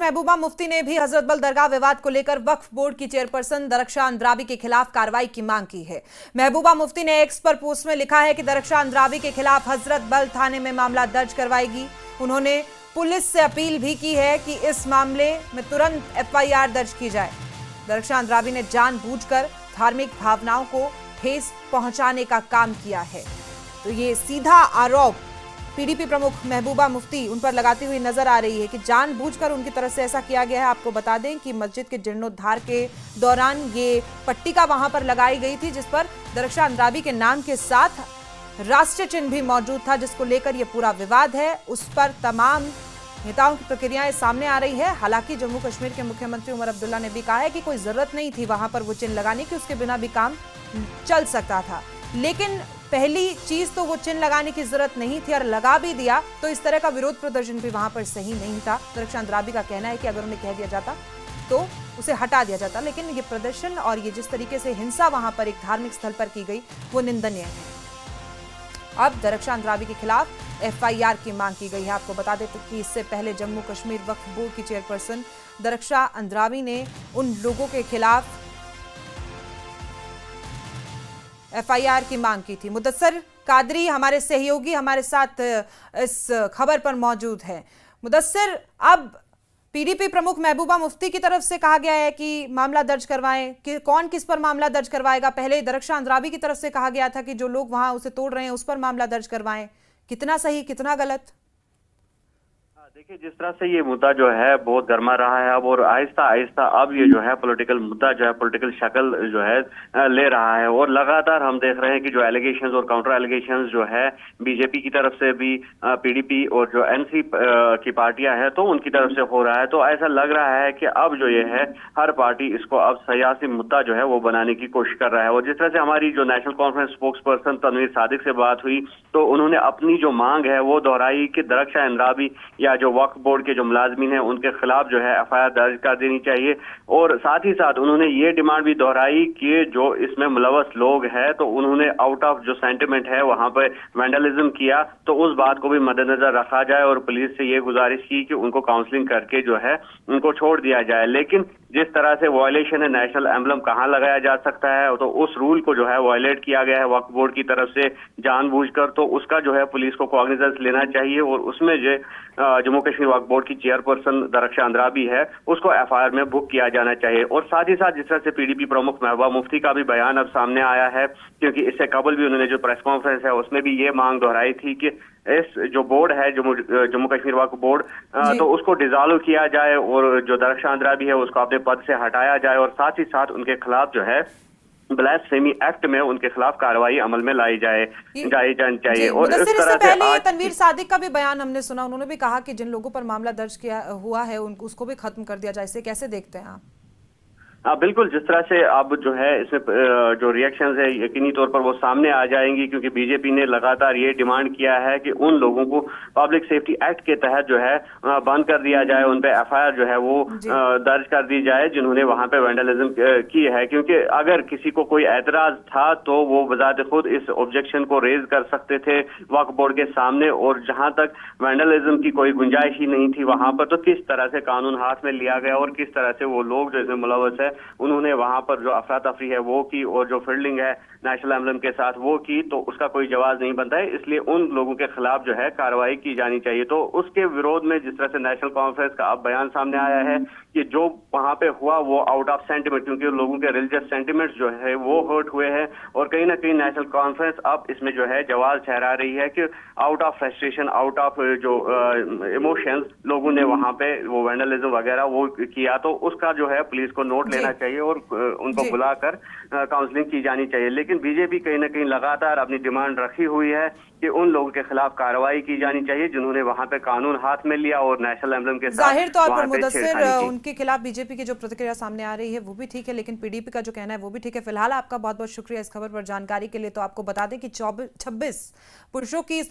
महबूबा मुफ्ती ने भी हजरत बल दरगाह विवाद को लेकर वक्फ बोर्ड की चेयरपर्सन दरख्शां अंद्राबी के खिलाफ कार्रवाई की मांग की है। महबूबा मुफ्ती ने एक्स पर पोस्ट में लिखा है कि दरख्शां अंद्राबी के खिलाफ हजरत बल थाने में मामला दर्ज करवाएगी। उन्होंने पुलिस से अपील भी की है कि इस मामले में तुरंत FIR दर्ज की जाए। दरख्शां अंद्राबी ने जानबूझकर धार्मिक भावनाओं को ठेस पहुंचाने का काम किया है। तो ये सीधा आरोप PDP प्रमुख महबूबा मुफ्ती उन पर लगाती हुई नजर आ रही है कि जानबूझकर उनकी तरफ से ऐसा किया गया है। आपको बता दें कि मस्जिद के जीर्णोद्धार के दौरान ये पट्टिका वहां पर लगाई गई थी जिस पर दरख्शां अंद्राबी के नाम के साथ राष्ट्रीय चिन्ह भी मौजूद था, जिसको लेकर ये पूरा विवाद है। उस पर तमाम नेताओं की प्रक्रियाएं सामने आ रही है। हालांकि जम्मू कश्मीर के मुख्यमंत्री उमर अब्दुल्ला ने भी कहा है कि कोई जरूरत नहीं थी वहां पर वो चिन्ह लगाने की, उसके बिना भी काम चल सकता था। लेकिन पहली चीज तो वो चिन्ह लगाने की जरूरत नहीं थी और लगा भी दिया तो इस तरह का विरोध प्रदर्शन भी वहां पर सही नहीं था। दरख्शां अंद्राबी का कहना है कि अगर उन्हें कह दिया जाता तो उसे हटा दिया जाता, लेकिन ये प्रदर्शन और ये जिस तरीके से हिंसा वहां पर एक धार्मिक स्थल पर की गई वो निंदनीय है। अब दरख्शां अंद्राबी के खिलाफ FIR की मांग की गई है। आपको बता दें कि इससे पहले जम्मू कश्मीर वक्फ बोर्ड की चेयरपर्सन दरख्शां अंद्राबी ने उन लोगों के खिलाफ FIR की मांग की थी। मुदस्सिर कादरी हमारे सहयोगी हमारे साथ इस खबर पर मौजूद है। मुदस्सिर, अब PDP प्रमुख महबूबा मुफ्ती की तरफ से कहा गया है कि मामला दर्ज करवाएं, कि कौन किस पर मामला दर्ज करवाएगा? पहले दरख्शां अंद्राबी की तरफ से कहा गया था कि जो लोग वहां उसे तोड़ रहे हैं उस पर मामला दर्ज करवाएं। कितना सही कितना गलत? देखिए, जिस तरह से ये मुद्दा जो है बहुत गर्मा रहा है अब, और आहिस्ता आहिस्ता अब ये जो है पॉलिटिकल मुद्दा जो है पॉलिटिकल शक्ल जो है ले रहा है। और लगातार हम देख रहे हैं कि जो एलिगेशंस और काउंटर एलिगेशंस जो है बीजेपी की तरफ से भी, PDP और जो NC की पार्टियां हैं तो उनकी तरफ से हो रहा है। तो ऐसा लग रहा है कि अब जो ये है हर पार्टी इसको अब सियासी मुद्दा जो है वो बनाने की कोशिश कर रहा है। और जिस तरह से हमारी जो नेशनल कॉन्फ्रेंस स्पोक्स पर्सन तनवीर सादिक से बात हुई तो उन्होंने अपनी जो मांग है वो दोहराई कि दरख्शां अंद्राबी या जो वक्फ बोर्ड के जो मुलाजमीन हैं उनके खिलाफ जो है FIR दर्ज कर देनी चाहिए। और साथ ही साथ उन्होंने ये डिमांड भी दोहराई कि जो इसमें मुलव्वस लोग हैं तो उन्होंने आउट ऑफ जो सेंटिमेंट है वहां पर वैंडलिज्म किया, तो उस बात को भी मद्देनजर रखा जाए और पुलिस से ये गुजारिश की कि उनको काउंसलिंग करके जो है उनको छोड़ दिया जाए। लेकिन जिस तरह से वायलेशन है, नेशनल एम्बलम कहाँ लगाया जा सकता है, तो उस रूल को जो है वायलेट किया गया है वक्फ बोर्ड की तरफ से जानबूझकर, तो उसका जो है पुलिस को कॉग्निजेंस लेना चाहिए। और उसमें जो जम्मू कश्मीर वक्फ बोर्ड की चेयरपर्सन दरख्शां अंद्राबी है उसको FIR में बुक किया जाना चाहिए। और साथ ही साथ जिस तरह से PDP प्रमुख महबूबा मुफ्ती का भी बयान अब सामने आया है, क्योंकि इससे कबल भी उन्होंने जो प्रेस कॉन्फ्रेंस है उसमें भी ये मांग दोहराई थी कि इस जो बोर्ड है जम्मू कश्मीर वक्फ बोर्ड तो उसको डिसॉल्व किया जाए और जो दरख्शां अंद्राबी है उसको अपने पद से हटाया जाए। और साथ ही साथ उनके खिलाफ जो है ब्लास्फेमी एक्ट में उनके खिलाफ कार्रवाई अमल में लाई जानी चाहिए। और इस तरह से पहले तनवीर सादिक का भी बयान हमने सुना, उन्होंने भी कहा कि जिन लोगों पर मामला दर्ज किया हुआ है उसको भी खत्म कर दिया जाए। इसे कैसे देखते हैं आप? हाँ बिल्कुल, जिस तरह से अब जो है इसमें जो रिएक्शंस है यकीनी तौर पर वो सामने आ जाएंगी, क्योंकि बीजेपी ने लगातार ये डिमांड किया है कि उन लोगों को पब्लिक सेफ्टी एक्ट के तहत जो है बंद कर दिया जाए, उन पे FIR जो है वो दर्ज कर दी जाए जिन्होंने वहां पे वैंडलिज्म की है। क्योंकि अगर किसी को कोई एतराज था तो वो बजाते खुद इस ऑब्जेक्शन को रेज कर सकते थे वक्फ बोर्ड के सामने, और जहां तक वैंडलिज्म की कोई गुंजाइश ही नहीं थी वहां पर, तो किस तरह से कानून हाथ में लिया गया और किस तरह से वो लोग जो इसमें मुलव्वस है उन्होंने वहां पर जो अफरा तफरी है वो की और जो फील्डिंग है नेशनल एम्बलम के साथ वो की, तो उसका कोई जवाब नहीं बनता है। इसलिए उन लोगों के खिलाफ जो है कार्रवाई की जानी चाहिए। तो उसके विरोध में जिस तरह से नेशनल कॉन्फ्रेंस का अब बयान सामने आया है कि जो वहां पे हुआ वो आउट ऑफ सेंटिमेंट, क्योंकि लोगों के रिलीजियस सेंटिमेंट्स जो है वो हर्ट हुए हैं, और कहीं ना कहीं नेशनल कॉन्फ्रेंस अब इसमें जो है जवाब ठहरा रही है कि out of frustration, out of जो इमोशंस लोगों ने वहां पे वो वैंडलिज्म वगैरह वो किया, तो उसका जो है पुलिस को नोट लेना चाहिए और उनको बुलाकर काउंसलिंग की जानी चाहिए। लेकिन बीजेपी कहीं ना कहीं लगातार अपनी डिमांड रखी हुई है कि उन लोगों के खिलाफ कार्रवाई की जानी चाहिए जिन्होंने वहां पे कानून हाथ में लिया और नेशनल एम्बलम के साथ जाहिर तौर पर मुदस्सिर उनके खिलाफ बीजेपी की जो प्रतिक्रिया सामने आ रही है वो भी ठीक है, लेकिन PDP का जो कहना है वो भी ठीक है। फिलहाल आपका बहुत बहुत शुक्रिया इस खबर पर जानकारी के लिए। तो आपको बता दें कि 26 पुरुषों की